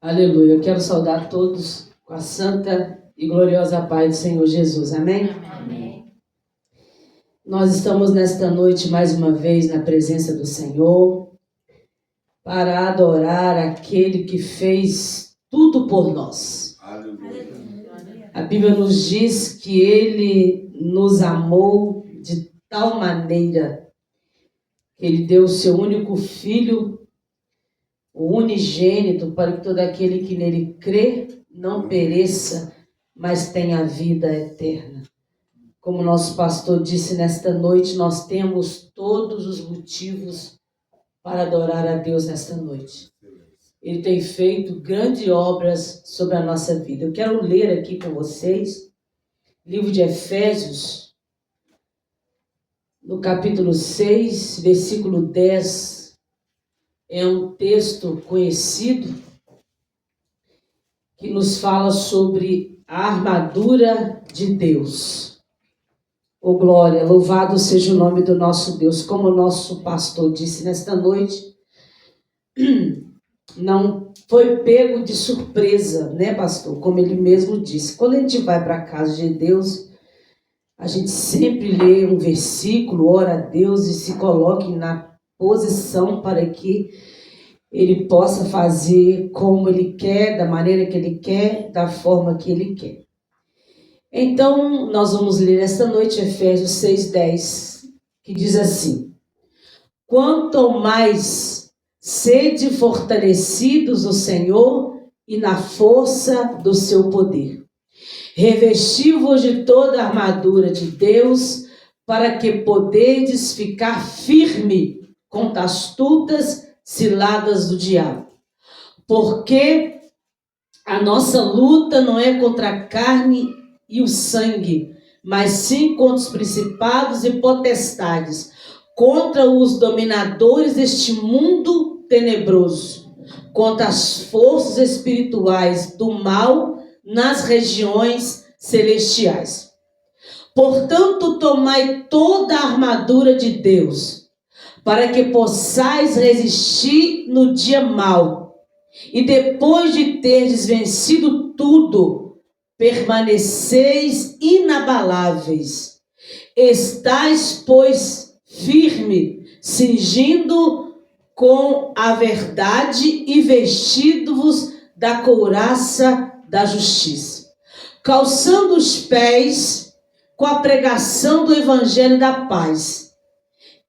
Aleluia. Eu quero saudar todos com a santa e gloriosa paz do Senhor Jesus. Amém? Amém. Nós estamos nesta noite mais uma vez na presença do Senhor para adorar aquele que fez tudo por nós. Aleluia. A Bíblia nos diz que Ele nos amou de tal maneira que Ele deu o seu único Filho, o unigênito, para que todo aquele que nele crê não pereça, mas tenha vida eterna. Como nosso pastor disse nesta noite, nós temos todos os motivos para adorar a Deus nesta noite. Ele tem feito grandes obras sobre a nossa vida. Eu quero ler aqui com vocês, livro de Efésios, no capítulo 6, versículo 10. É um texto conhecido que nos fala sobre a armadura de Deus. Oh glória, louvado seja o nome do nosso Deus. Como o nosso pastor disse nesta noite, não foi pego de surpresa, né, pastor? Como ele mesmo disse. Quando a gente vai para a casa de Deus, a gente sempre lê um versículo, ora a Deus e se coloque na posição para que Ele possa fazer como Ele quer, da maneira que Ele quer, da forma que Ele quer. Então, nós vamos ler esta noite Efésios 6:10, que diz assim: quanto mais sede fortalecidos no Senhor e na força do seu poder, revesti-vos de toda a armadura de Deus, para que podedes ficar firme contra as astutas ciladas do diabo. Porque a nossa luta não é contra a carne e o sangue, mas sim contra os principados e potestades, contra os dominadores deste mundo tenebroso, contra as forças espirituais do mal nas regiões celestiais. Portanto, tomai toda a armadura de Deus, para que possais resistir no dia mau, e depois de terdes vencido tudo, permaneceis inabaláveis. Estais, pois, firme, cingindo com a verdade e vestindo-vos da couraça da justiça, calçando os pés com a pregação do evangelho da paz,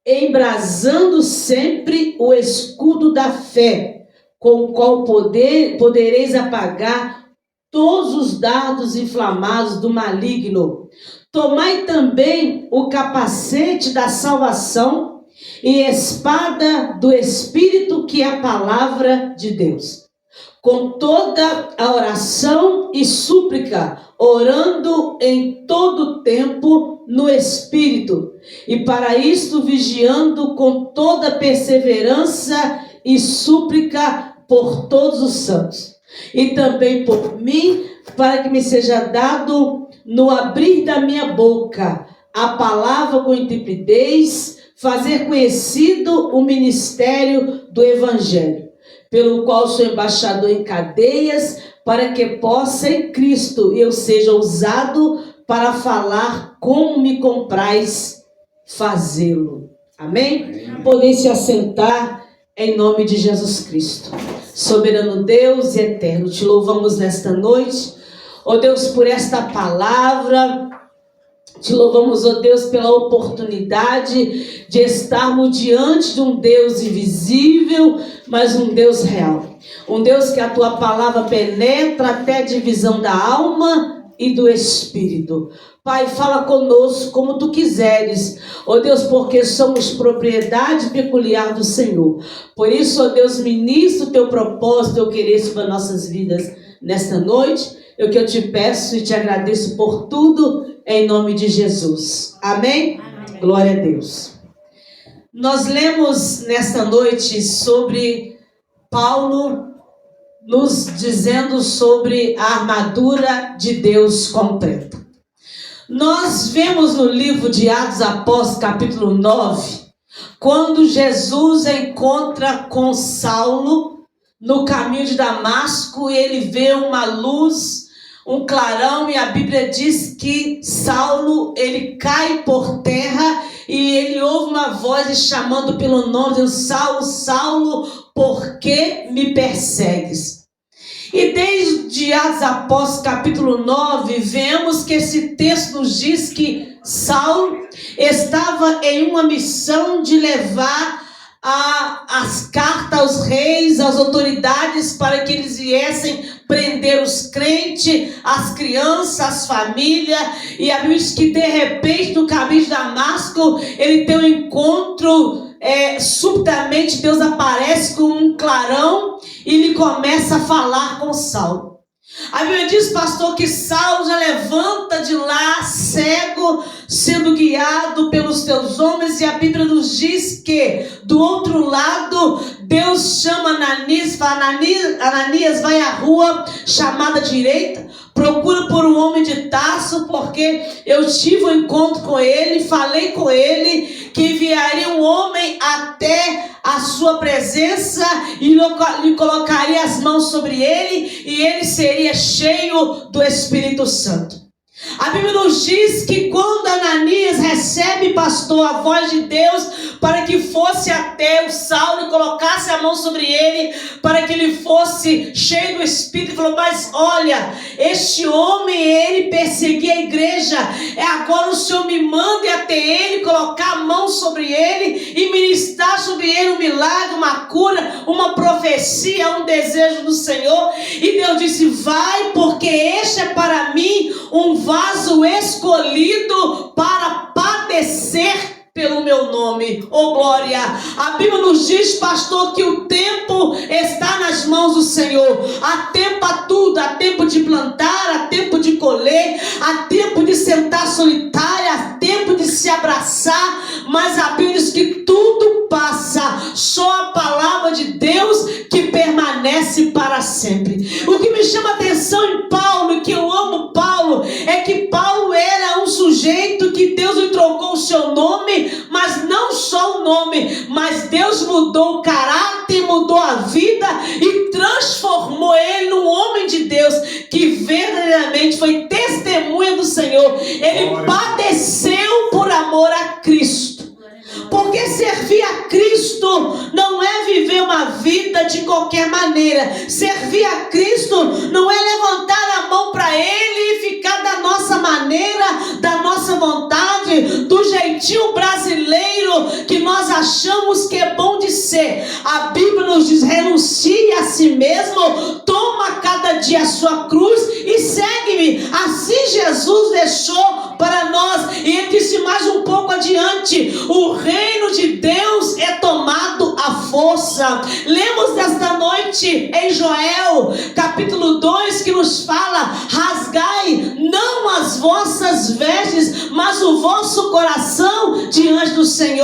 embrasando sempre o escudo da fé, com o qual podereis apagar todos os dardos inflamados do maligno. Tomai também o capacete da salvação e espada do Espírito, que é a palavra de Deus, com toda a oração e súplica, orando em todo tempo no Espírito, e para isto vigiando com toda perseverança e súplica por todos os santos, e também por mim, para que me seja dado no abrir da minha boca a palavra com intrepidez, fazer conhecido o ministério do Evangelho, pelo qual sou embaixador em cadeias, para que possa em Cristo eu seja usado para falar como me comprais fazê-lo. Amém? Podem se assentar em nome de Jesus Cristo. Soberano Deus e eterno, te louvamos nesta noite, ó Deus, por esta palavra. Te louvamos, ó Deus, pela oportunidade de estarmos diante de um Deus invisível, mas um Deus real. Um Deus que a tua palavra penetra até a divisão da alma e do espírito. Pai, fala conosco como tu quiseres, ó Deus, porque somos propriedade peculiar do Senhor. Por isso, ó Deus, ministra o teu propósito, teu querer sobre as nossas vidas nesta noite. É o que eu te peço e te agradeço por tudo, em nome de Jesus. Amém? Amém. Glória a Deus. Nós lemos nesta noite sobre Paulo nos dizendo sobre a armadura de Deus completa. Nós vemos no livro de Atos Apóstolos, capítulo 9, quando Jesus encontra com Saulo no caminho de Damasco, e ele vê uma luz, um clarão, e a Bíblia diz que Saulo, ele cai por terra e ele ouve uma voz lhe chamando pelo nome, dizendo: Saulo, Saulo, por que me persegues? E desde Atos Apóstolos capítulo 9, vemos que esse texto nos diz que Saulo estava em uma missão de levar as cartas aos reis, às autoridades, para que eles viessem prender os crentes, as crianças, as famílias. E a Bíblia diz que de repente no caminho de Damasco ele tem um encontro, subitamente Deus aparece com um clarão e ele começa a falar com Saulo. A Bíblia diz, pastor, que Saulo já levanta de lá cego, sendo guiado pelos teus homens, e a Bíblia nos diz que do outro lado Deus chama Ananias, fala: Ananias, vai à rua chamada direita, procura por um homem de Tarso, porque eu tive um encontro com ele, falei com ele que enviaria um homem até a sua presença e lhe colocaria as mãos sobre ele, e ele seria cheio do Espírito Santo. A Bíblia nos diz que quando Ananias recebe, pastor, a voz de Deus para que fosse até o Saulo e colocasse a mão sobre ele, para que ele fosse cheio do Espírito, falou: mas olha, este homem, ele perseguia a igreja, agora o Senhor me manda ir até ele, colocar a mão sobre ele e ministrar sobre ele um milagre, uma cura, uma profecia, um desejo do Senhor. E Deus disse: vai, porque este é para mim um vaso escolhido para padecer pelo meu nome. Oh glória! A Bíblia nos diz, pastor, que o tempo está nas mãos do Senhor. Há tempo a tudo, há tempo de plantar, há tempo de colher, há tempo de sentar solitária, há tempo de se abraçar, mas a Bíblia diz que tudo passa, só a palavra de Deus que permanece para sempre. O que me chama a atenção em Paulo, e que eu amo Paulo, é que Paulo era um sujeito que Deus lhe trocou o seu nome, mas não só o nome, mas Deus mudou o caráter, mudou a vida e transformou ele num homem de Deus que verdadeiramente foi testemunha do Senhor. Ele padeceu por amor a Cristo. Porque servir a Cristo não é viver uma vida de qualquer maneira. Servir a Cristo não é levantar a mão para Ele e ficar da nossa maneira, da nossa vontade, do jeitinho brasileiro que nós achamos que é bom de ser. A Bíblia nos diz: renuncie a si mesmo, toma cada dia a sua cruz e segue-me. Assim Jesus deixou para nós. E ele disse mais um pouco adiante: o reino de Deus é tomado à força. Lemos desta noite em Joel capítulo 2, que nos fala: rasgai não as vossas vestes, mas o vosso coração diante do Senhor.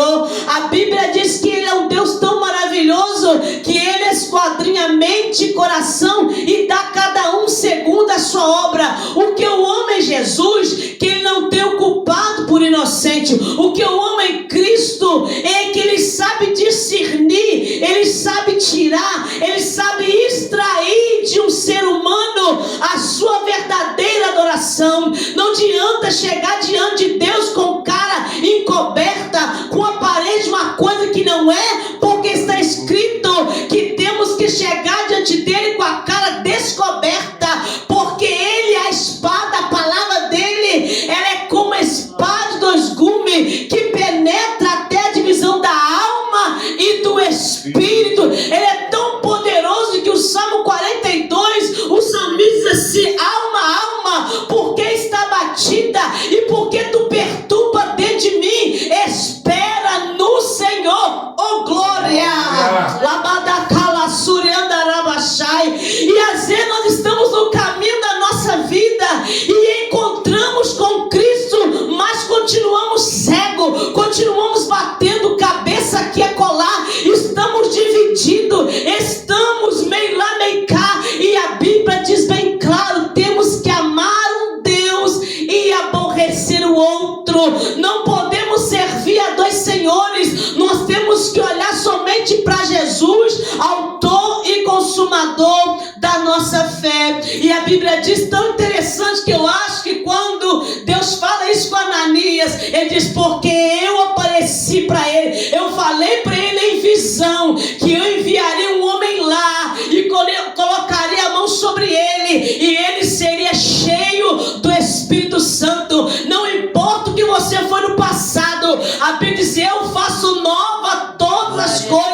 A Bíblia diz que Ele é um Deus tão maravilhoso que Ele esquadrinha mente e coração e dá a cada um segundo a sua obra. O que eu amo em Jesus, que Ele não tem o culpado por inocente. O que eu amo em Cristo é que Ele sabe discernir, Ele sabe tirar, Ele sabe extrair de um ser humano a sua verdadeira adoração. Não adianta chegar diante de Deus com cara encoberta, com aparência uma coisa que não é, porque está escrito que temos que chegar diante dele com a cara descoberta, porque Ele é a espada, a palavra dele, ela é como a espada de dois gumes, que penetra até a divisão da alma e do espírito. Ele é tão poderoso que o Salmo 42, o salmista diz assim: alma, alma, porque está batida e porque tu perturba dentro de mim, espera no Senhor. Oh glória! E às vezes nós estamos no caminho da nossa vida e encontramos com Cristo, mas continuamos cegos, continuamos batendo cabeça aqui a colar, estamos divididos, estamos meio lá, meio cá. E a Bíblia diz bem claro: temos que amar um Deus e aborrecer o outro. Não podemos servir a dois senhores. Nós temos que olhar somente para Jesus, autor e consumador nossa fé. E a Bíblia diz, tão interessante, que eu acho que quando Deus fala isso com Ananias, ele diz, porque eu apareci para ele, eu falei para ele em visão, que eu enviaria um homem lá, e colocaria a mão sobre ele, e ele seria cheio do Espírito Santo. Não importa o que você foi no passado, a Bíblia diz, eu faço nova todas as coisas.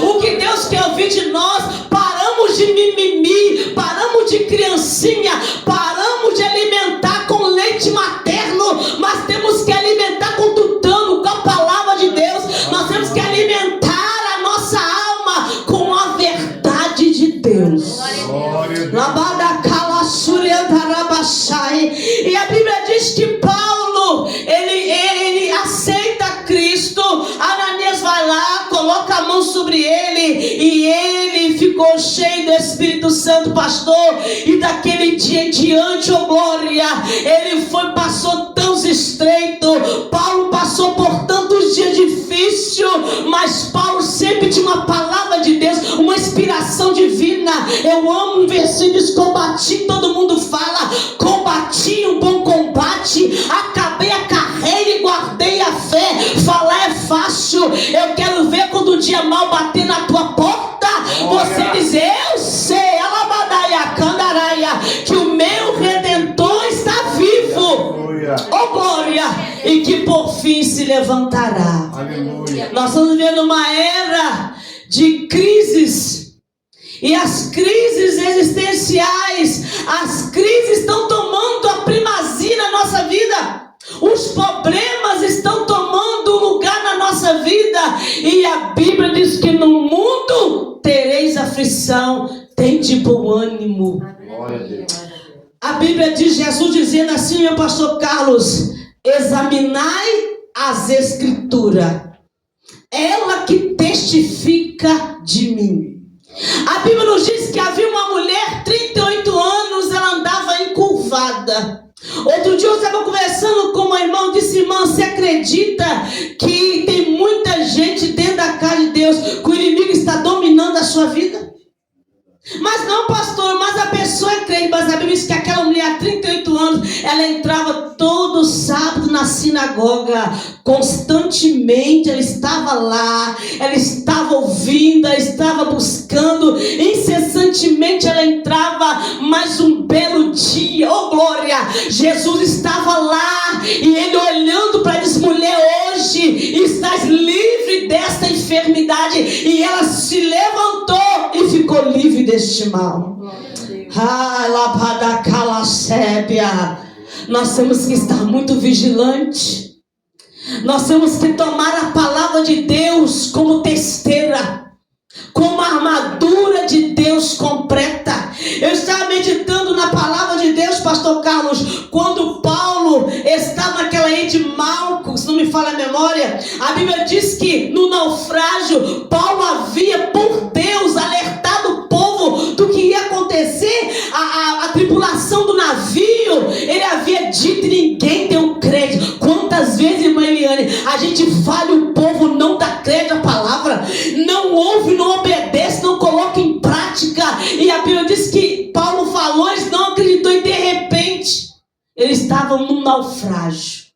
O que Deus quer ouvir de nós, paramos de mimimi, paramos de criancinha, paramos de alimentar com leite materno, mas temos que alimentar com tutano, com a palavra de Deus. Nós temos que alimentar a nossa alma com a verdade de Deus. E a Bíblia diz que Paulo, ele aceita Cristo. Ananias vai lá, coloca a mão sobre ele, e ele ficou cheio do Espírito Santo, pastor. E daquele dia em diante, oh glória, ele passou tão estreito. Paulo passou por tantos dias difíceis, mas Paulo sempre tinha uma palavra de Deus, uma inspiração divina. Eu amo um versículo, diz, combati, todo mundo fala, combati um bom combate, acabei a carreira e guardei a fé. Falar é fácil, eu quero ver quando o dia mal bater na tua porta, você dizer, eu sei, alabadaia, candaraia, que o meu Redentor está vivo, oh glória, e que por fim se levantará. Aleluia. Nós estamos vivendo uma era de crises, e as crises existenciais, as crises estão tomando a primazia na nossa vida. Os problemas estão tomando lugar na nossa vida. E a Bíblia diz que no mundo tereis aflição, tende bom ânimo. A Bíblia diz, Jesus dizendo assim, meu pastor Carlos, examinai as Escrituras, ela que testifica de mim. A Bíblia nos diz que havia uma mulher, 38 anos, ela andava encurvada. Outro dia eu estava conversando com uma irmã, disse, irmã, você acredita que tem muita gente dentro da casa de Deus, que o inimigo está dominando a sua vida? Mas não, pastor, mas a pessoa é crente. Mas a Bíblia diz que aquela mulher, há 38 anos, ela entrava todo sábado na sinagoga, constantemente, ela estava lá, ela estava ouvindo, ela estava buscando, incessantemente ela entrava. Mas um belo dia, oh glória, Jesus estava lá, e ele olhando para ela disse, mulher, hoje estás livre desta enfermidade. E ela se levantou e ficou livre deste mal. Nós temos que estar muito vigilantes. Nós temos que tomar a palavra de Deus como testeira, como a armadura de Deus completa. Eu estava meditando na palavra de Deus, pastor Carlos, quando Paulo estava naquela ilha de Malco, se não me falha a memória. A Bíblia diz que no naufrágio, Paulo havia por Deus alertado o povo do que ia acontecer, a tripulação do navio. Ele havia dito e ninguém deu crédito. Quantas vezes, irmã Eliane, a gente fala e o povo não dá crédito à palavra, não ouve, não obedece, não coloca em prática. E a Bíblia diz que Paulo falou, eles não acreditou, e de repente eles estavam num naufrágio.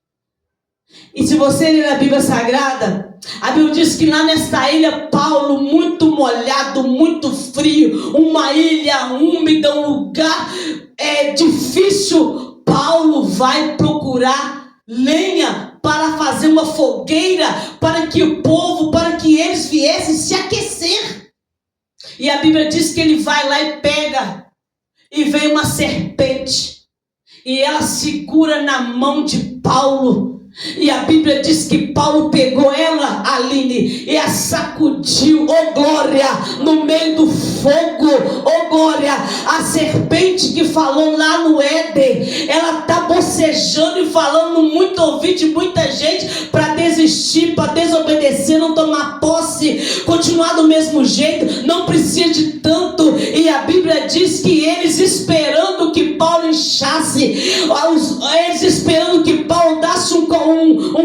E se você ler a Bíblia Sagrada, a Bíblia diz que lá nesta ilha, Paulo, muito molhado, muito frio, uma ilha úmida, um lugar difícil, Paulo vai procurar lenha para fazer uma fogueira, para que o povo, para que eles viessem se aquecer. E a Bíblia diz que ele vai lá e pega, e vem uma serpente, e ela segura na mão de Paulo. E a Bíblia diz que Paulo pegou ela, Aline, e a sacudiu, oh glória, no meio do fogo, oh glória. A serpente que falou lá no Éden, ela está bocejando e falando no muito ouvido de muita gente para desistir, para desobedecer, não tomar posse, continuar do mesmo jeito, não precisa de tanto. E a Bíblia diz que eles esperando que Paulo inchasse, eles esperando que Paulo desse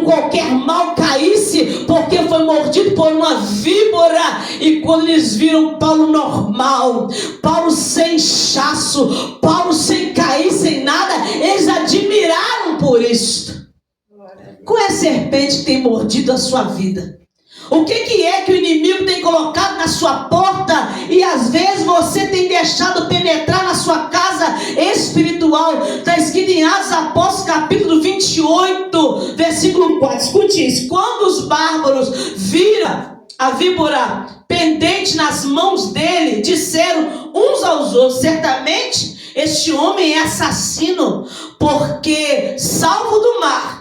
qualquer mal caísse, porque foi mordido por uma víbora. E quando eles viram Paulo normal, Paulo sem inchaço, Paulo sem cair, sem nada, eles admiraram por isso. Qual é a serpente que tem mordido a sua vida? O que é que o inimigo tem colocado na sua porta e às vezes você tem deixado penetrar na sua casa espiritual? Está escrito em Atos Apóstolos capítulo 28, versículo 4. Escute isso. Quando os bárbaros viram a víbora pendente nas mãos dele, disseram uns aos outros: certamente este homem é assassino, porque salvo do mar,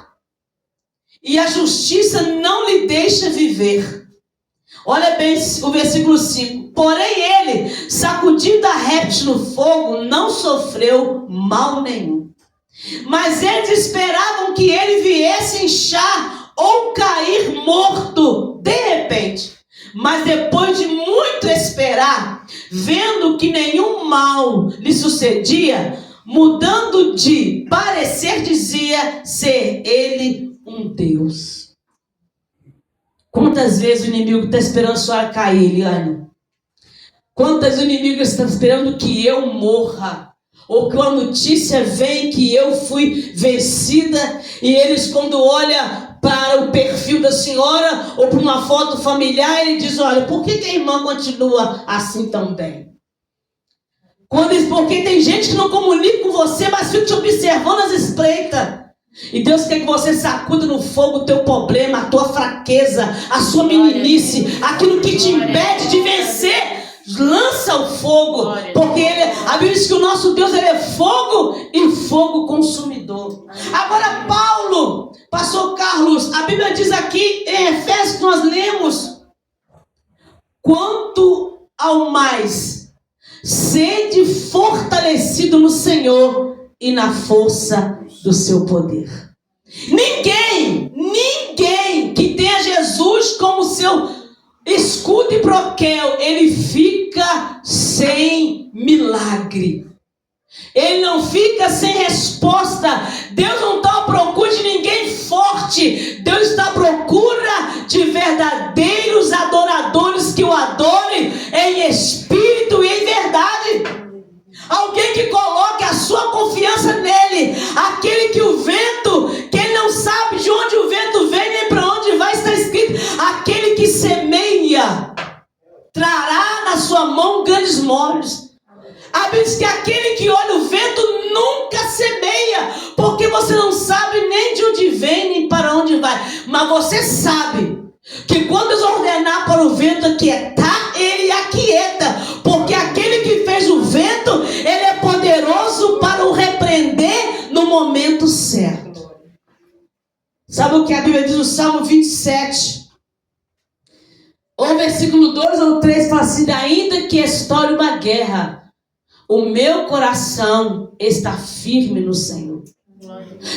e a justiça não lhe deixa viver. Olha bem o versículo 5. Porém ele, sacudindo a réptil no fogo, não sofreu mal nenhum. Mas eles esperavam que ele viesse inchar ou cair morto de repente. Mas depois de muito esperar, vendo que nenhum mal lhe sucedia, mudando de parecer, dizia ser ele um Deus. Quantas vezes o inimigo está esperando a senhora cair, Eliane? Quantas o inimigo está esperando que eu morra? Ou que uma notícia vem que eu fui vencida, e eles, quando olham para o perfil da senhora ou para uma foto familiar, ele diz: olha, por que a irmã continua assim tão bem? Porque tem gente que não comunica com você, mas fica te observando às espreitas. E Deus quer que você sacuda no fogo o teu problema, a tua fraqueza, a sua meninice, aquilo que te impede de vencer. Lança o fogo, porque a Bíblia diz que o nosso Deus, ele é fogo e fogo consumidor. Agora Paulo, pastor Carlos, a Bíblia diz aqui em Efésios que nós lemos: quanto ao mais, sede fortalecido no Senhor e na força do seu poder. Ninguém que tenha Jesus como seu escudo e broquel, ele fica sem milagre. Ele não fica sem resposta. Deus não está à procura de ninguém forte. Deus está à procura de verdadeiros adoradores que o adorem em espírito e em verdade. Alguém que coloque a sua confiança nele. Aquele que o vento, que ele não sabe de onde o vento vem nem para onde vai, está escrito: aquele que semeia trará na sua mão grandes moles. A Bíblia diz que aquele que olha o vento nunca semeia, porque você não sabe nem de onde vem nem para onde vai. Mas você sabe que quando Deus ordenar para o vento aquietar, ele aquieta, porque aquele que fez o vento, ele é poderoso para o repreender no momento certo. Sabe o que a Bíblia diz no Salmo 27? O versículo 2 ou 3 fala assim: ainda que estoure uma guerra, o meu coração está firme no Senhor.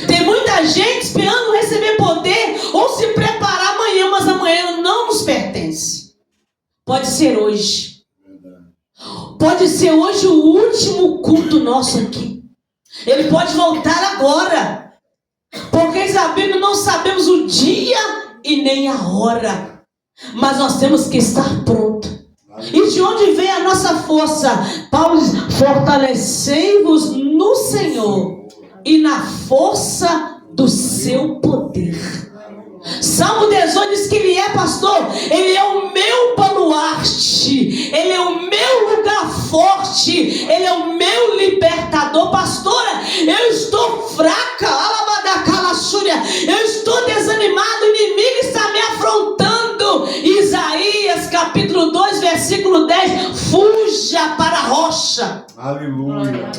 Tem muita gente esperando receber poder ou se preparar amanhã, mas amanhã não nos pertence. Pode ser hoje. Pode ser hoje o último culto nosso aqui. Ele pode voltar agora. Porque diz a Bíblia, não sabemos o dia e nem a hora. Mas nós temos que estar prontos. E de onde vem a nossa força? Paulo diz: fortalecei-vos no Senhor e na força do seu poder. Salmo 18 diz que ele é, pastor, ele é o meu baluarte, ele é o meu lugar forte, ele é o meu libertador. Pastora, eu estou fraca, eu estou desanimado, o inimigo está me afrontando. Isaías capítulo 2 versículo 10: fuja para a rocha. Aleluia.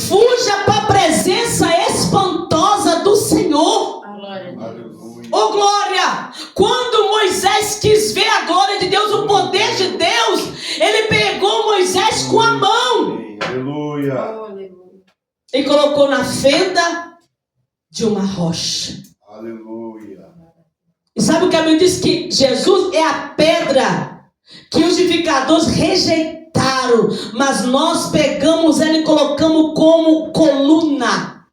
Fuja para a presença espantosa do Senhor. Aleluia. Oh glória! Quando Moisés quis ver a glória de Deus, o poder de Deus, ele pegou Moisés com a mão. Aleluia. E colocou na fenda de uma rocha. Aleluia. E sabe o que a Bíblia diz? Que Jesus é a pedra que os edificadores rejeitaram, mas nós pegamos ela e colocamos como coluna.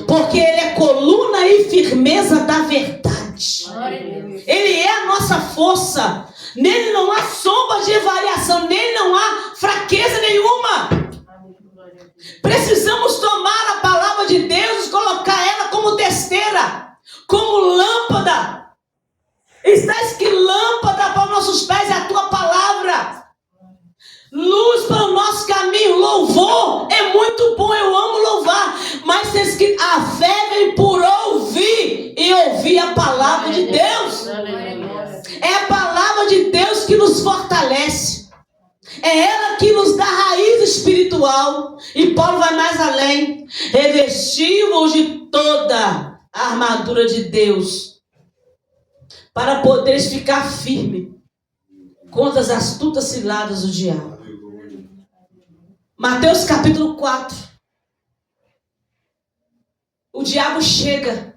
Porque ele é coluna e firmeza da verdade. verdade. Ele é a nossa força. Nele não há sombra de variação. Nele não há fraqueza nenhuma. Precisamos tomar a palavra de Deus e colocar ela como testeira, como lâmpada. Está escrito: lâmpada para os nossos pés é a tua palavra, luz para o nosso caminho. Louvor é muito bom, eu amo louvar, mas está escrito: a fé vem por ouvir e ouvir a palavra de Deus. É a palavra de Deus que nos fortalece. É ela que nos dá raiz espiritual. E Paulo vai mais além: revestimos de toda a armadura de Deus, para poderes ficar firme contra as astutas ciladas do diabo. Mateus capítulo 4. O diabo chega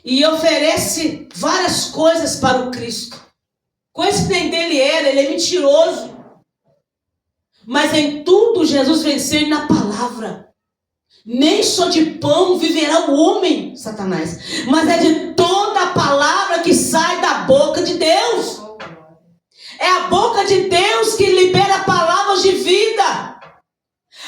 e oferece várias coisas para o Cristo. Coisa que nem dele era, ele é mentiroso. Mas em tudo Jesus venceu na palavra. Nem só de pão viverá o homem, Satanás, mas é de toda a palavra que sai da boca de Deus. É a boca de Deus que libera palavras de vida.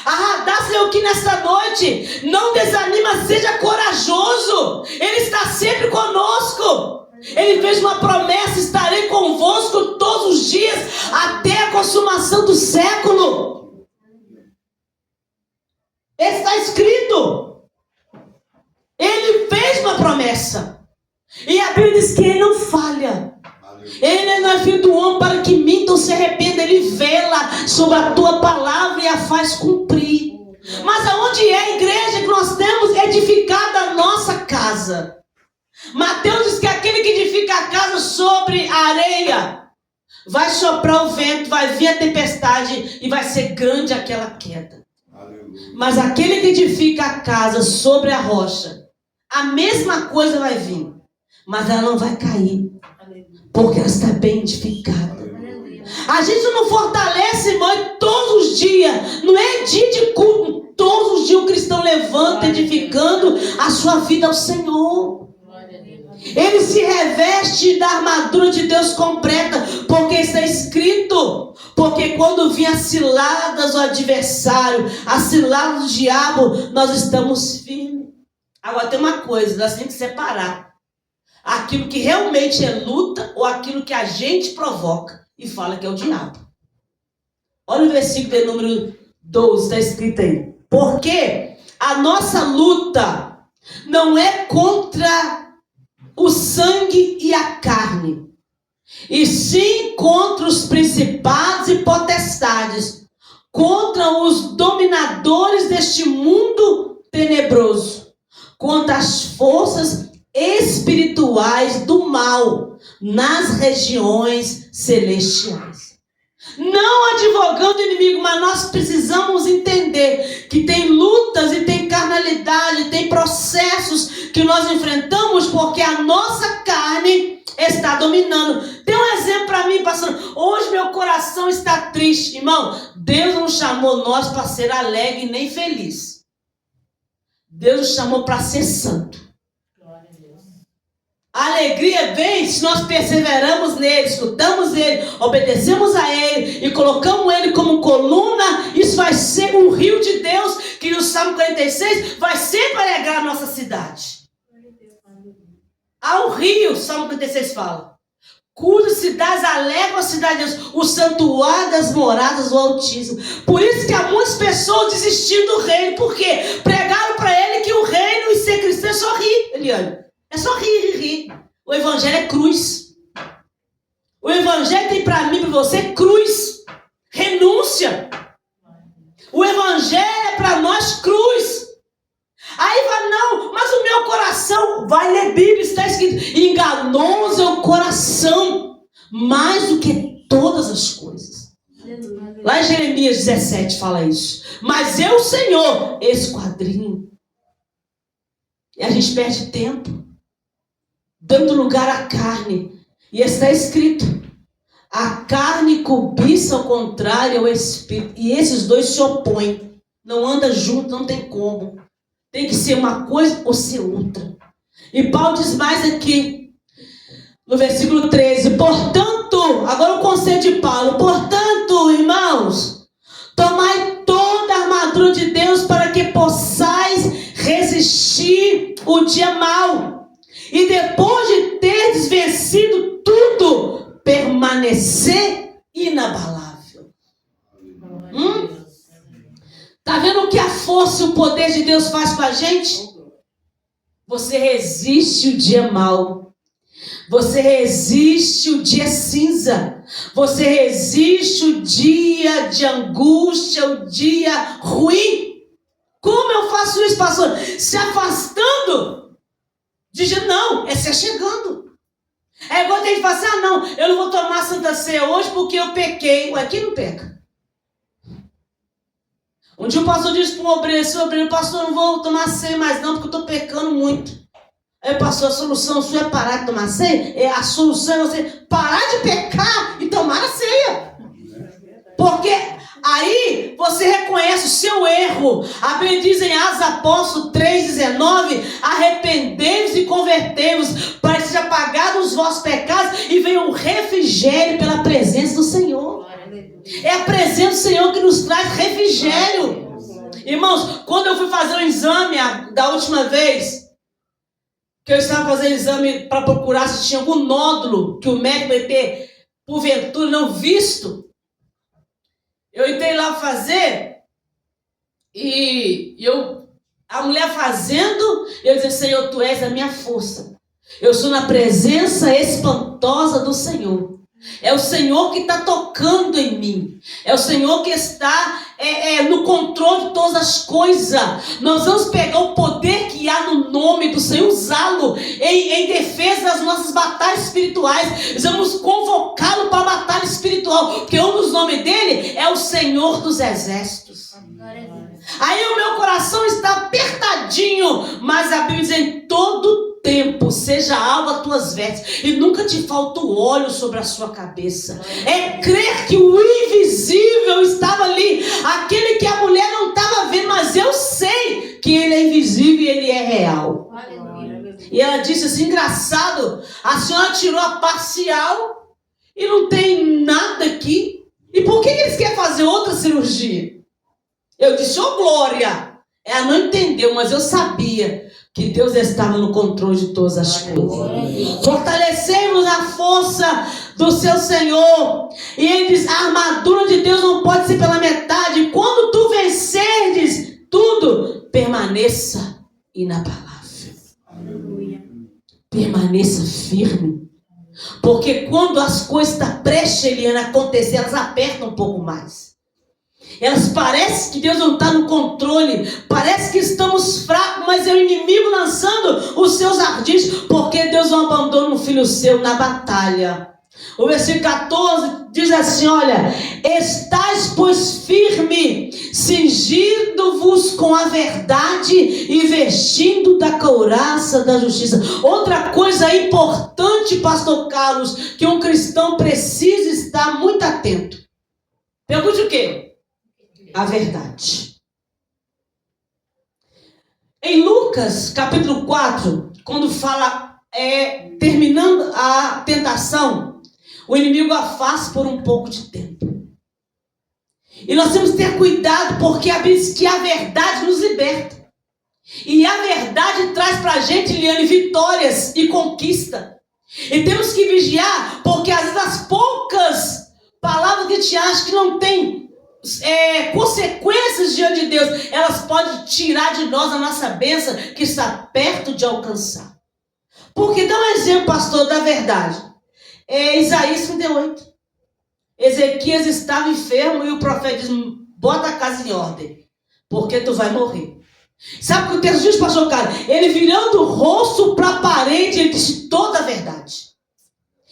A Radassa é o que nesta noite: não desanima, seja corajoso. Ele está sempre conosco. Ele fez uma promessa: estarei convosco todos os dias, até a consumação do século. Está escrito. Ele fez uma promessa. E a Bíblia diz que ele não falha. Ele não é filho do homem para que minta ou se arrependa. Ele vela sobre a tua palavra e a faz cumprir. Mas aonde é a igreja que nós temos edificado a nossa casa? Mateus diz que aquele que edifica a casa sobre a areia, vai soprar o vento, vai vir a tempestade e vai ser grande aquela queda. Aleluia. Mas aquele que edifica a casa sobre a rocha, a mesma coisa vai vir, mas ela não vai cair, porque ela está bem edificada. Aleluia. A gente não fortalece, irmão, todos os dias. Não é dia de culto. Todos os dias o cristão levanta edificando a sua vida ao Senhor. Ele se reveste da armadura de Deus completa, porque está escrito: porque quando vêm as ciladas do adversário, as ciladas do diabo, nós estamos firmes. Agora tem uma coisa: nós temos que separar aquilo que realmente é luta ou aquilo que a gente provoca e fala que é o diabo. Olha o versículo de número 12, está escrito aí: porque a nossa luta não é contra o sangue e a carne, e sim contra os principados e potestades, contra os dominadores deste mundo tenebroso, contra as forças espirituais do mal nas regiões celestiais. Não advogando o inimigo, mas nós precisamos entender que tem lutas e tem carnalidade, tem processos que nós enfrentamos porque a nossa carne está dominando. Tem um exemplo para mim, pastor. Hoje meu coração está triste. Irmão, Deus não chamou nós para ser alegre nem feliz. Deus nos chamou para ser santo. A alegria vem se nós perseveramos nele, escutamos ele, obedecemos a ele e colocamos ele como coluna. Isso vai ser um rio de Deus que no Salmo 46 vai sempre alegrar a nossa cidade. Há um rio, o Salmo 46 fala, cujas cidades alegram a cidade de Deus, o santuário das moradas do Altíssimo. Por isso que há muitas pessoas desistindo do reino. Por quê? Pregaram para ele que o reino e ser cristão é só rir, Eliane. É só rir. O evangelho é cruz. O evangelho tem para mim e para você cruz. Renúncia. O evangelho é para nós cruz. Aí vai, não, mas o meu coração, vai ler Bíblia, está escrito: enganoso é o coração, mais do que todas as coisas. Lá em Jeremias 17 fala isso. Mas eu, Senhor, esquadrinho. E a gente perde tempo dando lugar à carne. E está escrito: a carne cobiça ao contrário ao espírito. E esses dois se opõem. Não anda junto, não tem como. Tem que ser uma coisa ou ser outra. E Paulo diz mais aqui, no versículo 13, portanto, agora o conselho de Paulo, portanto, irmãos, tomai toda a armadura de Deus para que possais resistir o dia mau. E depois de teres vencido tudo, permanecer inabalável. Tá vendo o que a força e o poder de Deus faz com a gente? Você resiste o dia mau. Você resiste o dia cinza. Você resiste o dia de angústia, o dia ruim. Como eu faço isso, pastor? Se afastando. Dizendo, não, é se chegando. É igual tem que falar assim, não, eu não vou tomar Santa Ceia hoje porque eu pequei. Ué, quem não peca? Um dia o pastor disse para o obreiro, pastor, eu não vou tomar ceia mais não, porque eu estou pecando muito. Aí, pastor, a solução sua é parar de tomar ceia? A solução é você parar de pecar e tomar a ceia. Porque aí você reconhece o seu erro. A Bíblia diz em Atos Apóstolos 3,19, arrependei-vos e convertei-vos para que sejam apagados os vossos pecados e venha um refrigério pela presença do Senhor. É a presença do Senhor que nos traz refrigério. Irmãos, quando eu fui fazer o exame da última vez, que eu estava fazendo exame para procurar se tinha algum nódulo que o médico ia ter, porventura, não visto. Eu entrei lá fazer e a mulher fazendo, eu disse, Senhor, Tu és a minha força. Eu sou na presença espantosa do Senhor. É o Senhor que está tocando em mim. É o Senhor que está no controle de todas as coisas. Nós vamos pegar o poder que há no nome do Senhor, usá-lo em defesa das nossas batalhas espirituais. Nós vamos convocá-lo para a batalha espiritual, porque um dos nomes dele é o Senhor dos Exércitos. Aí o meu coração está apertadinho, mas a Bíblia diz, em todo tempo seja alvo as tuas vestes e nunca te falta o óleo sobre a sua cabeça. É crer que o invisível estava ali, aquele que a mulher não estava vendo, mas eu sei que ele é invisível e ele é real. Aleluia. E ela disse assim, engraçado, a senhora tirou a parcial e não tem nada aqui, e por que eles querem fazer outra cirurgia? Eu disse, glória. Ela não entendeu, mas eu sabia que Deus estava no controle de todas as coisas. Fortalecemos a força do seu Senhor. E ele diz, a armadura de Deus não pode ser pela metade. Quando tu venceres tudo, permaneça inabalável. Aleluia. Permaneça firme. Porque quando as coisas estão prestes a acontecer, elas apertam um pouco mais. Elas parecem que Deus não está no controle. Parece que estamos fracos, mas é o inimigo lançando os seus ardis, porque Deus não abandona um filho seu na batalha. O versículo 14 diz assim, olha, estais pois firme, cingindo-vos com a verdade e vestindo da couraça da justiça. Outra coisa importante, pastor Carlos, que um cristão precisa estar muito atento. Pergunte o quê? A verdade. Em Lucas, capítulo 4, quando fala, terminando a tentação, o inimigo afasta por um pouco de tempo. E nós temos que ter cuidado, porque a Bíblia diz que a verdade nos liberta. E a verdade traz para a gente, Liane, vitórias e conquista. E temos que vigiar, porque às vezes as poucas palavras que a gente acha que não tem consequências diante de Deus, elas podem tirar de nós a nossa bênção que está perto de alcançar. Porque dá um exemplo, pastor, da verdade. Isaías 38. Ezequias estava enfermo e o profeta diz, bota a casa em ordem, porque tu vai morrer. Sabe o que o texto diz, pastor Carlos? Ele virando o rosto para a parede, ele disse toda a verdade.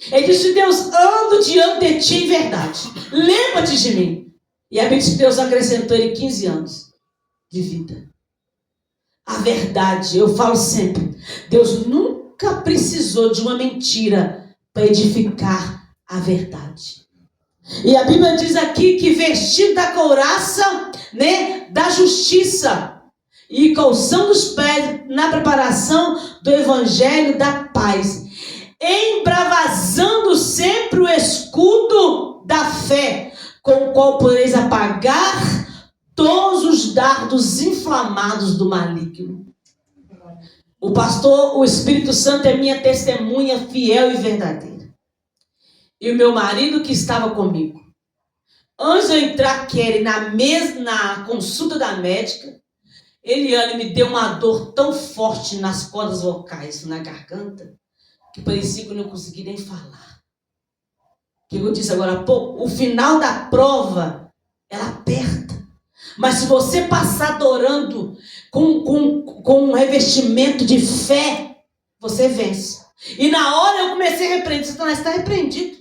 Ele disse, Deus, ando diante de ti em verdade. Lembra-te de mim. E a Bíblia diz que Deus acrescentou ele 15 anos de vida. A verdade, eu falo sempre, Deus nunca precisou de uma mentira para edificar a verdade. E a Bíblia diz aqui que vestido da couraça, da justiça. e calçando os pés na preparação do evangelho da paz, embravazando sempre o escudo da fé, com o qual podeis apagar todos os dardos inflamados do maligno. O pastor, o Espírito Santo é minha testemunha fiel e verdadeira. E o meu marido que estava comigo. Antes de eu entrar, Kelly, na consulta da médica, Eliane me deu uma dor tão forte nas cordas vocais, na garganta, que parecia que eu não conseguia nem falar. O que eu disse agora há pouco? O final da prova, ela aperta. Mas se você passar adorando com um revestimento de fé, você vence. E na hora eu comecei a repreender. Satanás está repreendido.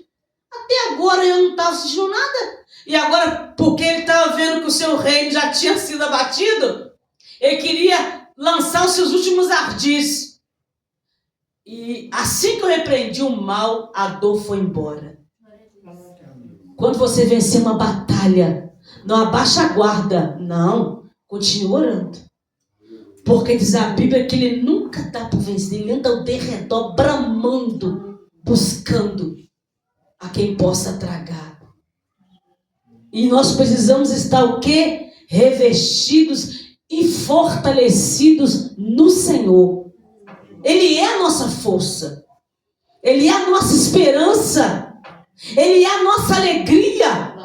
Até agora eu não estava assistindo nada. E agora, porque ele estava vendo que o seu reino já tinha sido abatido, ele queria lançar os seus últimos ardis. E assim que eu repreendi o mal, a dor foi embora. Quando você vencer uma batalha, não abaixa a guarda. Não, continua orando. Porque diz a Bíblia que ele nunca dá para vencer. Ele anda ao derredor, bramando, buscando a quem possa tragar. E nós precisamos estar o quê? Revestidos e fortalecidos no Senhor. Ele é a nossa força. Ele é a nossa esperança. Ele é a nossa alegria.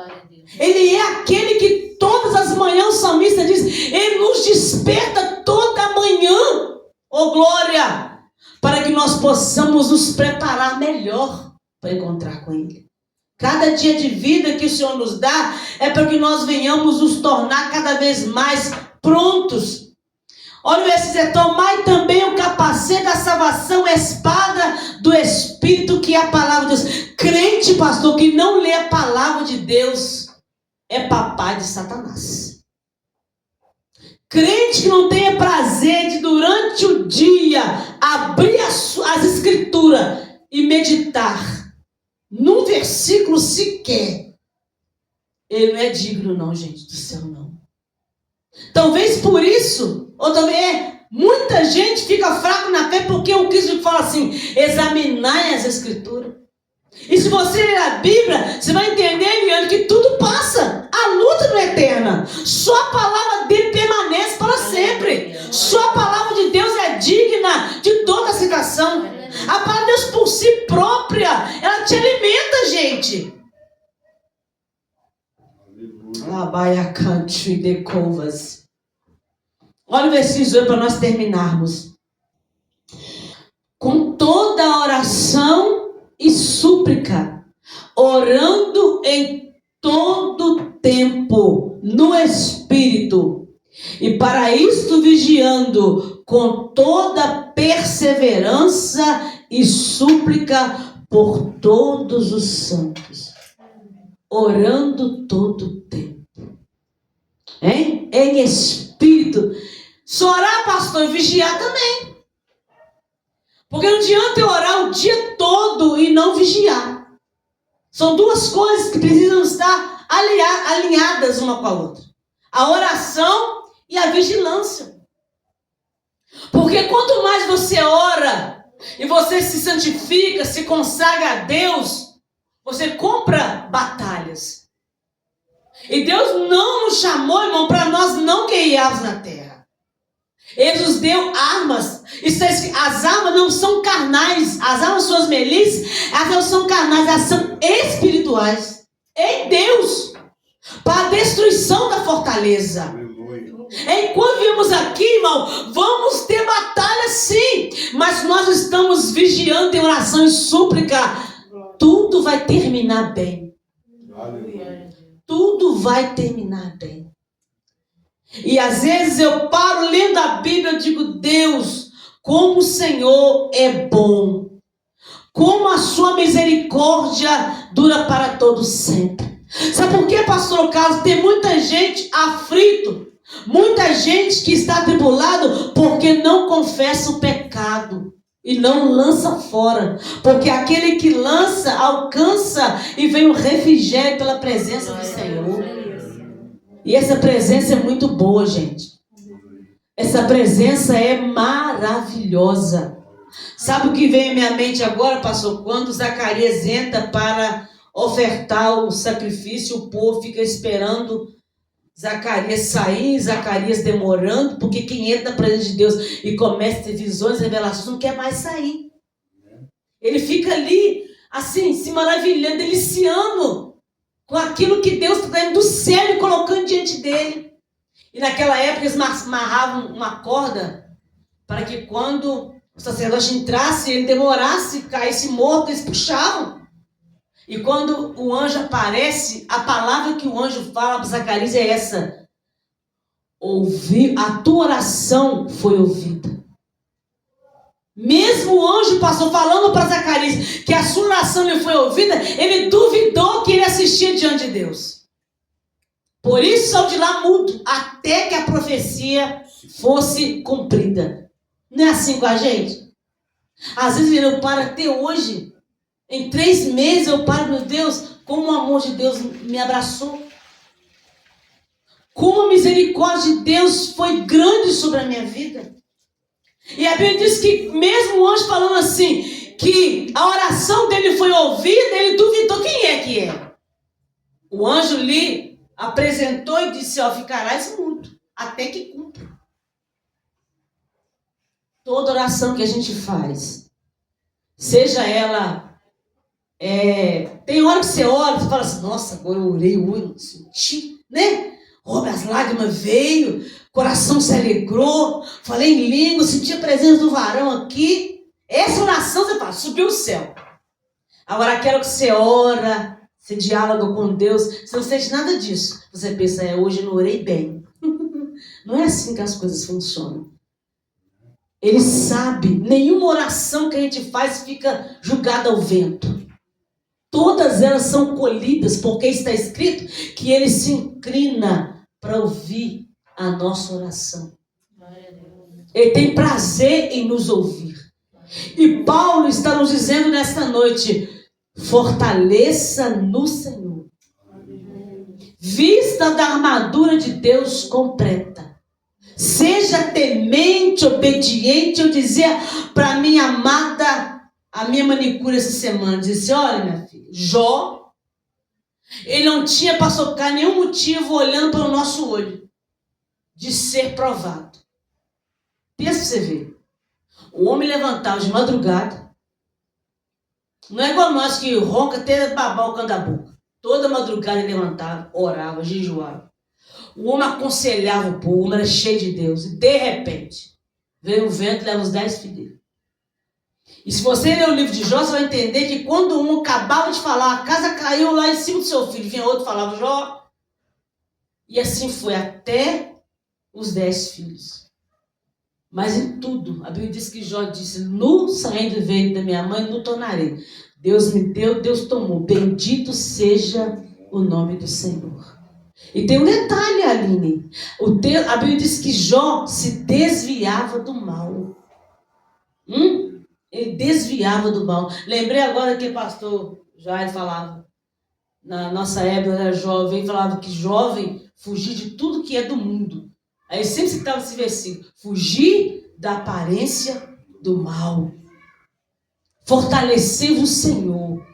Ele é aquele que todas as manhãs o salmista diz, ele nos desperta toda manhã, oh glória, para que nós possamos nos preparar melhor para encontrar com ele. Cada dia de vida que o Senhor nos dá é para que nós venhamos nos tornar cada vez mais prontos. Olha o versículo, tomai também o capacete da salvação, a espada do Espírito, que é a palavra de Deus. Crente, pastor, que não lê a palavra de Deus, é papai de Satanás. Crente que não tenha prazer de durante o dia abrir as escrituras e meditar num versículo sequer, ele não é digno não, gente, do céu não. Talvez por isso, ou também muita gente fica fraco na fé porque o Cristo fala assim, examinai as escrituras. E se você ler a Bíblia, você vai entender, Eliane, que tudo passa. A luta não é eterna. Só a palavra dele permanece para sempre. Só a palavra de Deus é digna de toda citação. A palavra de Deus por si própria, ela te alimenta, gente. Olha o versículo para nós terminarmos. Com toda a oração e súplica, orando em todo tempo, no Espírito, e para isto vigiando com toda perseverança e súplica por todos os santos. Orando todo tempo. Hein? Em Espírito. Só orar, pastor, e vigiar também. Porque não adianta eu orar o dia todo e não vigiar. São duas coisas que precisam estar alinhadas uma com a outra. A oração e a vigilância. Porque quanto mais você ora e você se santifica, se consagra a Deus, você compra batalhas. E Deus não nos chamou, irmão, para nós não guerrearmos na terra. Ele nos deu armas. As armas não são carnais. As armas suas melissas, elas não são carnais, elas são espirituais. Em Deus. Para a destruição da fortaleza. Aleluia. Enquanto viemos aqui, irmão, vamos ter batalha sim. Mas nós estamos vigiando em oração e súplica. Tudo vai terminar bem. Aleluia. Tudo vai terminar bem. E às vezes eu paro lendo a Bíblia e digo, Deus, como o Senhor é bom. Como a sua misericórdia dura para todo sempre. Sabe por quê, pastor Carlos? Tem muita gente aflito. Muita gente que está atribulado porque não confessa o pecado. E não lança fora. Porque aquele que lança, alcança e vem o refrigério pela presença do Senhor. E essa presença é muito boa, gente. Essa presença é maravilhosa. Sabe o que vem à minha mente agora, pastor? Quando Zacarias entra para ofertar o sacrifício, o povo fica esperando Zacarias sair, Zacarias demorando, porque quem entra na presença de Deus e começa a ter visões, revelações, não quer mais sair. Ele fica ali, assim, se maravilhando, deliciando com aquilo que Deus está dando do céu e colocando diante dele. E naquela época eles amarravam uma corda para que quando o sacerdote entrasse, ele demorasse, caísse morto, eles puxavam. E quando o anjo aparece, a palavra que o anjo fala para Zacarias é essa: a tua oração foi ouvida. Mesmo o anjo passou falando para Zacarias que a sua oração lhe foi ouvida, ele duvidou que ele assistia diante de Deus. Por isso saiu de lá mudo, até que a profecia fosse cumprida. Não é assim com a gente? Às vezes eu paro até hoje, em 3 meses eu paro, meu Deus, como o amor de Deus me abraçou. Como a misericórdia de Deus foi grande sobre a minha vida. E a Bíblia diz que mesmo o anjo falando assim, que a oração dele foi ouvida, ele duvidou quem é que é. O anjo lhe apresentou e disse, ó, ficarás mudo, até que cumpra. Toda oração que a gente faz, seja ela, tem hora que você ora, você fala assim, nossa, agora eu orei, eu senti, né? As lágrimas veio, coração se alegrou, falei em língua, senti a presença do varão aqui. Essa oração você fala, subiu o céu. Agora aquela que você ora, você dialoga com Deus, você não sente nada disso. Você pensa, hoje eu não orei bem. Não é assim que as coisas funcionam. Ele sabe, nenhuma oração que a gente faz fica jogada ao vento. Todas elas são colhidas, porque está escrito que ele se inclina para ouvir a nossa oração. Ele tem prazer em nos ouvir. E Paulo está nos dizendo nesta noite, fortaleça no Senhor. Vista da armadura de Deus completa. Seja temente, obediente. Eu dizia para minha amada, a minha manicure essa semana, disse, olha minha filha, Jó, ele não tinha para socar nenhum motivo olhando para o nosso olho de ser provado. Pensa para você ver. O homem levantava de madrugada, não é igual nós que ronca até babar o canto da boca. Toda madrugada ele levantava, orava, jejuava. O homem aconselhava o povo, o homem era cheio de Deus. E de repente, veio o vento e leva os 10 filhos dele. E se você ler o livro de Jó, você vai entender que quando um acabava de falar, a casa caiu lá em cima do seu filho, vinha outro e falava, Jó. E assim foi até os 10 filhos. Mas em tudo, a Bíblia diz que Jó disse, no saindo do ventre da minha mãe, no tornarei. Deus me deu, Deus tomou. Bendito seja o nome do Senhor. E tem um detalhe, Aline. A Bíblia diz que Jó se desviava do mal. Ele desviava do mal. Lembrei agora que o pastor Jair falava. Na nossa época, era jovem, falava que jovem fugir de tudo que é do mundo. Aí sempre citava esse versículo. Fugir da aparência do mal. Fortalecei-vos o Senhor.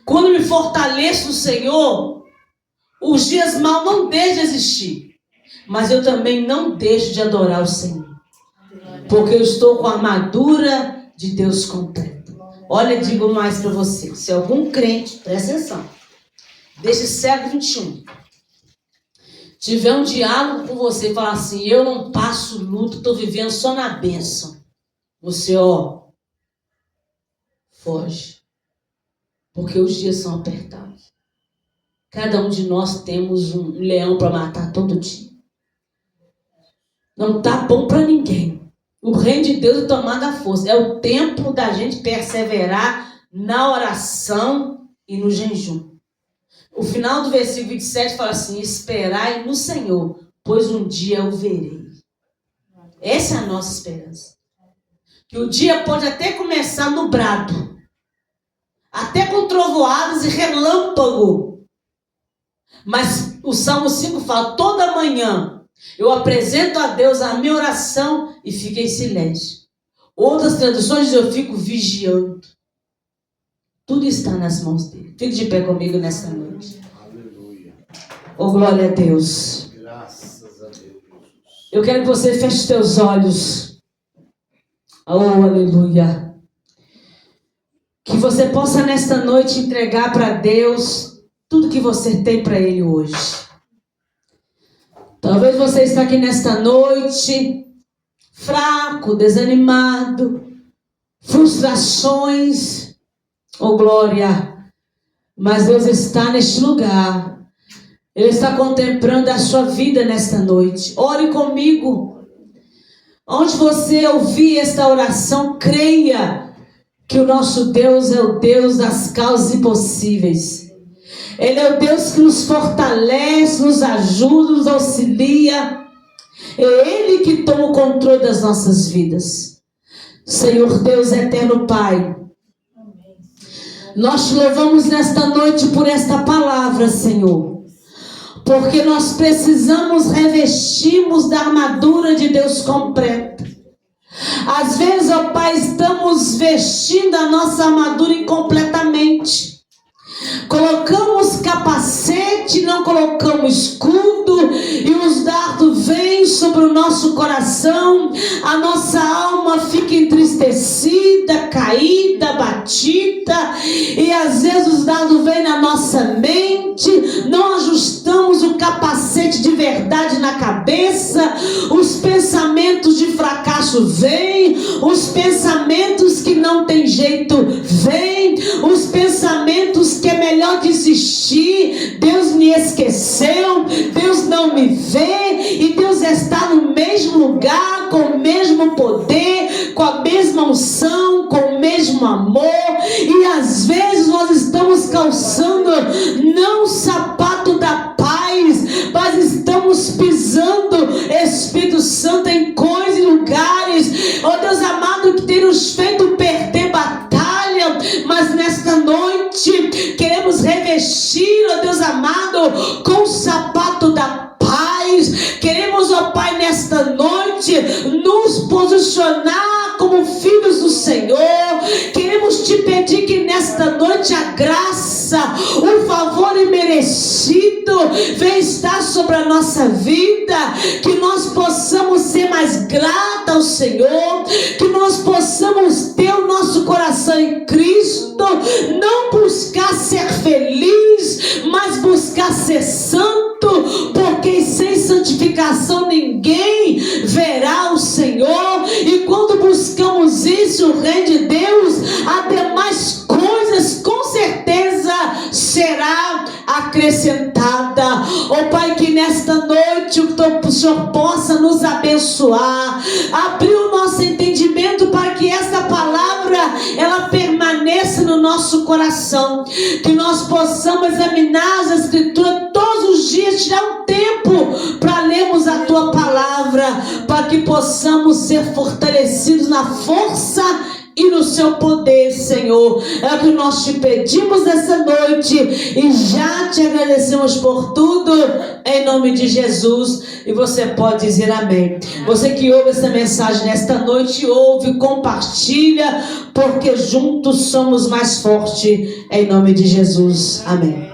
Quando me fortaleço no Senhor, os dias mal não deixam de existir. Mas eu também não deixo de adorar o Senhor. Porque eu estou com a armadura de Deus completa. Olha, digo mais para você. Se algum crente, presta atenção, desse século 21, tiver um diálogo com você e falar assim, eu não passo luto, estou vivendo só na bênção. Você, foge. Porque os dias são apertados. Cada um de nós temos um leão para matar todo dia. Não está bom para ninguém. O reino de Deus é tomar da força. É o tempo da gente perseverar na oração e no jejum. O final do versículo 27 fala assim, esperai no Senhor, pois um dia eu verei. Essa é a nossa esperança. Que o dia pode até começar nublado, até com trovoadas e relâmpago. Mas o Salmo 5 fala, toda manhã Eu apresento a Deus a minha oração e fico em silêncio. Outras traduções eu fico vigiando. Tudo está nas mãos dele. Fique de pé comigo nesta noite. Aleluia. Oh, glória a Deus. Graças a Deus. Eu quero que você feche os teus olhos. Oh, aleluia. Que você possa nesta noite entregar para Deus tudo que você tem para Ele hoje. Talvez você está aqui nesta noite fraco, desanimado, frustrações. Oh, glória. Mas Deus está neste lugar. Ele está contemplando a sua vida nesta noite. Ore comigo. Onde você ouvir esta oração, creia que o nosso Deus é o Deus das causas impossíveis. Ele é o Deus que nos fortalece, nos ajuda, nos auxilia. É Ele que toma o controle das nossas vidas. Senhor Deus eterno Pai, nós te louvamos nesta noite por esta palavra, Senhor. Porque nós precisamos revestirmos da armadura de Deus completa. Às vezes, ó Pai, estamos vestindo a nossa armadura incompletamente. Colocamos capacete, não colocamos escudo, e os dardos vêm sobre o nosso coração, a nossa alma fica entristecida, caída, batida, e às vezes os dardos vêm na nossa mente, não ajustamos o capacete de verdade na cabeça, os pensamentos de fracasso vêm, os pensamentos que não tem jeito vêm, os pensamentos que é melhor desistir, Deus me esqueceu, Deus não me vê, e Deus está no mesmo lugar, com o mesmo poder, com a mesma unção, com o mesmo amor, e às vezes nós estamos calçando não o sapato da paz, mas estamos pisando, Espírito Santo, em coisas e lugares, ó Deus amado, que tem nos feito perder batalha, mas nesta noite queremos revestir, ó Deus amado, com o sapato da paz. Queremos, ó Pai, nesta noite nos posicionar como filhos do Senhor. Queremos te pedir que nesta noite a graça, o favor imerecido venha estar sobre a nossa vida, que nós possamos ser mais gratos ao Senhor, que nós possamos ter o nosso coração em Cristo, não buscar ser feliz, mas buscar ser santo, porque sem santificação ninguém verá o Senhor. E quando buscamos isso, o reino de Deus, as demais coisas com certeza será acrescentada. Ó Pai, que nesta noite o Senhor possa nos abençoar, abrir o nosso entendimento para que esta palavra ela permaneça no nosso coração, que nós possamos examinar as Escrituras todos os dias, tirar um tempo para lermos a Tua palavra, para que possamos ser fortalecidos na força e no seu poder, Senhor. É o que nós te pedimos essa noite e já te agradecemos por tudo, em nome de Jesus. E você pode dizer amém. Você que ouve essa mensagem nesta noite, ouve, compartilha, porque juntos somos mais fortes, em nome de Jesus. Amém.